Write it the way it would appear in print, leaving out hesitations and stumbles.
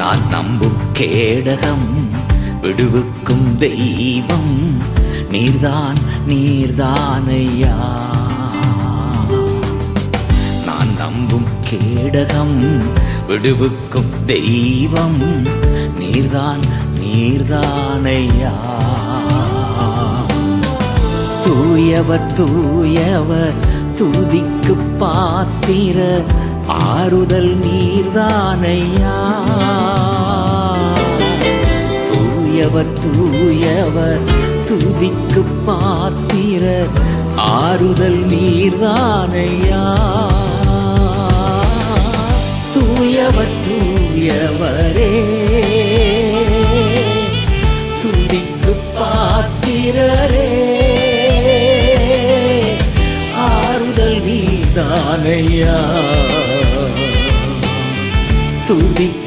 நான் நம்பும் கேடகம் விடுவிக்கும் தெய்வம் நீர்தான் நீர்தானையா. நான் நம்பும் கேடகம் விடுவிக்கும் தெய்வம் நீர்தான் நீர்தானையா. தூயவர் தூயவர் துதிக்கு பாத்திர ஆறுதல் நீர்தானையா. தூயவர் தூயவர் துதிக்கு பாத்திர ஆறுதல் நீர்தானையா. தூயவர் தூயவரே துதிக்கு பாத்திரரே ஆறுதல் நீர்தானையா. துதிக்கு